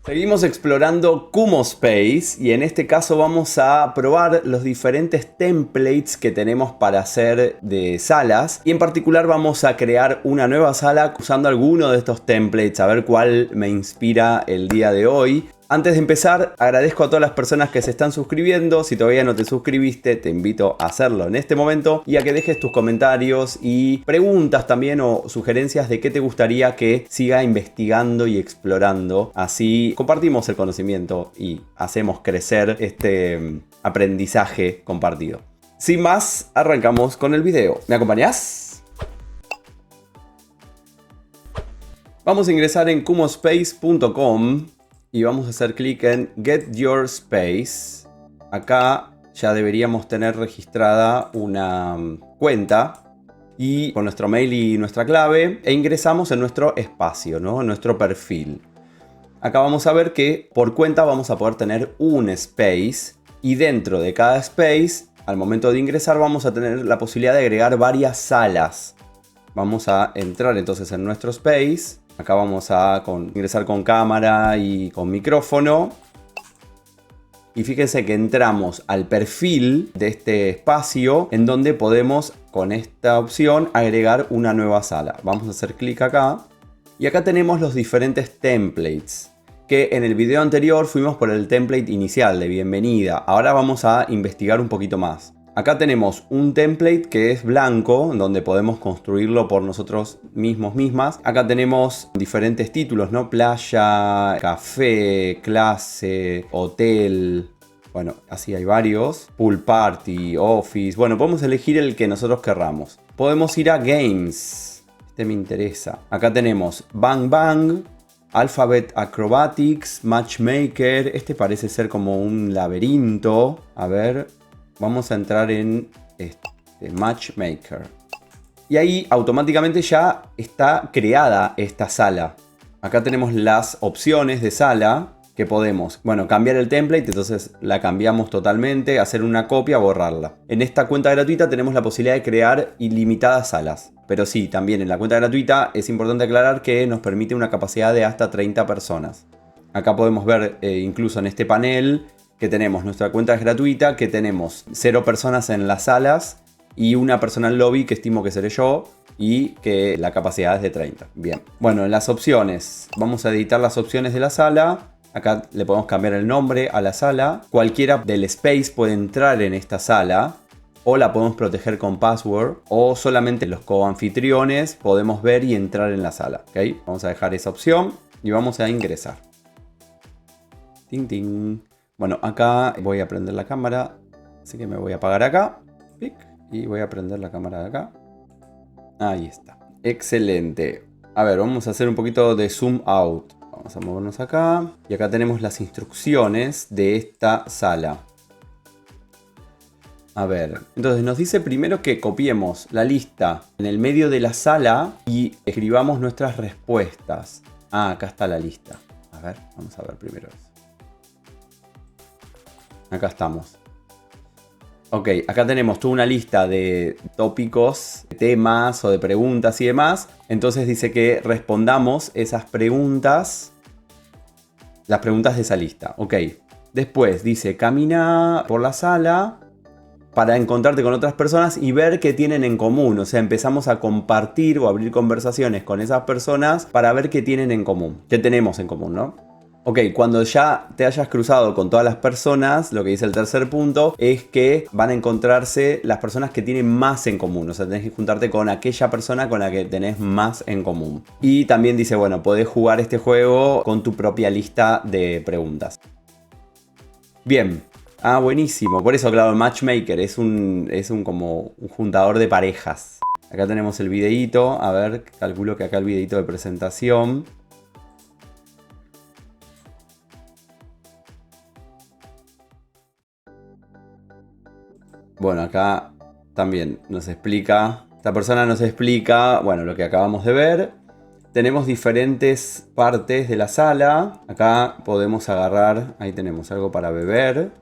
Seguimos explorando Kumo Space y en este caso vamos a probar los diferentes templates que tenemos para hacer de salas y en particular vamos a crear una nueva sala usando alguno de estos templates, a ver cuál me inspira el día de hoy. Antes de empezar, agradezco a todas las personas que se están suscribiendo. Si todavía no te suscribiste, te invito a hacerlo en este momento y a que dejes tus comentarios y preguntas también o sugerencias de qué te gustaría que siga investigando y explorando. Así compartimos el conocimiento y hacemos crecer este aprendizaje compartido. Sin más, arrancamos con el video. ¿Me acompañás? Vamos a ingresar en kumospace.com. Y vamos a hacer clic en Get Your Space. Acá ya deberíamos tener registrada una cuenta. Y con nuestro mail y nuestra clave. E ingresamos en nuestro espacio, ¿no? En nuestro perfil. Acá vamos a ver que por cuenta vamos a poder tener un space. Y dentro de cada space, al momento de ingresar, vamos a tener la posibilidad de agregar varias salas. Vamos a entrar entonces en nuestro space. Acá vamos a ingresar con cámara y con micrófono. Y fíjense que entramos al perfil de este espacio en donde podemos con esta opción agregar una nueva sala. Vamos a hacer clic acá. Y acá tenemos los diferentes templates. Que en el video anterior fuimos por el template inicial de bienvenida. Ahora vamos a investigar un poquito más. Acá tenemos un template que es blanco, donde podemos construirlo por nosotros mismas. Acá tenemos diferentes títulos, ¿no? Playa, café, clase, hotel. Bueno, así hay varios. Pool party, office. Bueno, podemos elegir el que nosotros querramos. Podemos ir a games. Este me interesa. Acá tenemos Bang Bang, Alphabet Acrobatics, Matchmaker. Este parece ser como un laberinto. A ver... Vamos a entrar en este Matchmaker. Y ahí automáticamente ya está creada esta sala. Acá tenemos las opciones de sala que podemos, bueno, cambiar el template, entonces la cambiamos totalmente, hacer una copia, borrarla. En esta cuenta gratuita tenemos la posibilidad de crear ilimitadas salas. Pero sí, también en la cuenta gratuita es importante aclarar que nos permite una capacidad de hasta 30 personas. Acá podemos ver incluso en este panel que tenemos nuestra cuenta es gratuita, que tenemos 0 personas en las salas y una persona en lobby que estimo que seré yo y que la capacidad es de 30. Bien, bueno, en las opciones vamos a editar las opciones de la sala. Acá le podemos cambiar el nombre a la sala. Cualquiera del space puede entrar en esta sala o la podemos proteger con password o solamente los coanfitriones podemos ver y entrar en la sala. ¿Okay? Vamos a dejar esa opción y vamos a ingresar. Ting, ting. Bueno, acá voy a prender la cámara, así que me voy a apagar acá. Y voy a prender la cámara de acá. Ahí está. Excelente. A ver, vamos a hacer un poquito de zoom out. Vamos a movernos acá. Y acá tenemos las instrucciones de esta sala. A ver, entonces nos dice primero que copiemos la lista en el medio de la sala y escribamos nuestras respuestas. Ah, acá está la lista. A ver, vamos a ver primero eso. Acá estamos. Ok, acá tenemos toda una lista de tópicos, de temas o de preguntas y demás. Entonces dice que respondamos esas preguntas, las preguntas de esa lista. Ok, después dice camina por la sala para encontrarte con otras personas y ver qué tienen en común. O sea, empezamos a compartir o abrir conversaciones con esas personas para ver qué tienen en común, qué tenemos en común, ¿no? Ok, cuando ya te hayas cruzado con todas las personas, lo que dice el tercer punto es que van a encontrarse las personas que tienen más en común. O sea, tenés que juntarte con aquella persona con la que tenés más en común. Y también dice, bueno, podés jugar este juego con tu propia lista de preguntas. Bien. Ah, buenísimo. Por eso, claro, el Matchmaker es como un juntador de parejas. Acá tenemos el videíto. A ver, calculo que acá el videíto de presentación. Bueno, acá también nos explica, esta persona nos explica, bueno, lo que acabamos de ver. Tenemos diferentes partes de la sala. Acá podemos agarrar, ahí tenemos algo para beber.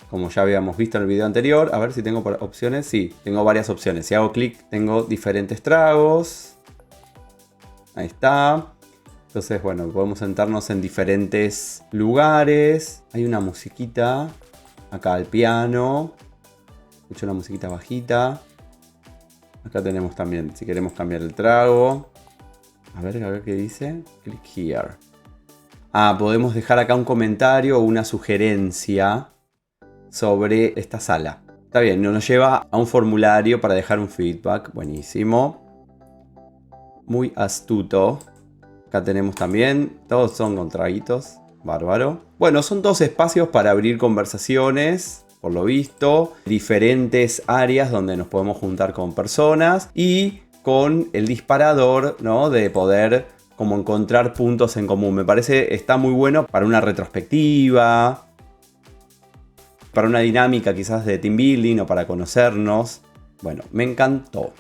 Como ya habíamos visto en el video anterior. A ver si tengo opciones. Sí, tengo varias opciones. Si hago clic, tengo diferentes tragos. Ahí está. Entonces, bueno, podemos sentarnos en diferentes lugares. Hay una musiquita. Acá al piano. Escucho una musiquita bajita. Acá tenemos también, si queremos cambiar el trago. A ver qué dice. Click here. Podemos dejar acá un comentario o una sugerencia sobre esta sala. Está bien, nos lleva a un formulario para dejar un feedback. Buenísimo. Muy astuto. Acá tenemos también, todos son con traguitos. Bárbaro. Bueno, son 2 espacios para abrir conversaciones, por lo visto. Diferentes áreas donde nos podemos juntar con personas. Y con el disparador, ¿no? De poder como encontrar puntos en común. Me parece está muy bueno para una retrospectiva. Para una dinámica quizás de team building o para conocernos. Bueno, me encantó.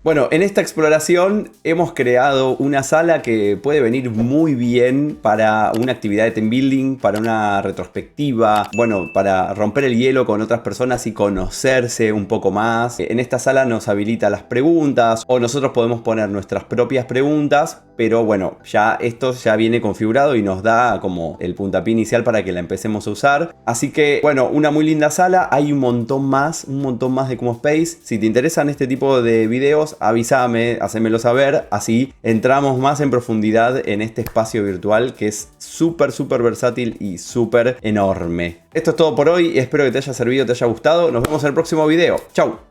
Bueno, en esta exploración hemos creado una sala que puede venir muy bien para una actividad de team building, para una retrospectiva, bueno, para romper el hielo con otras personas y conocerse un poco más. En esta sala nos habilita las preguntas o nosotros podemos poner nuestras propias preguntas, pero bueno, ya esto ya viene configurado y nos da como el puntapié inicial para que la empecemos a usar. Así que, bueno, una muy linda sala. Hay un montón más de Kumo Space. Si te interesan este tipo de videos, avísame, hacémelo saber, así entramos más en profundidad en este espacio virtual que es súper versátil y súper enorme. Esto es todo por hoy, espero que te haya servido, te haya gustado. Nos vemos en el próximo video. Chau.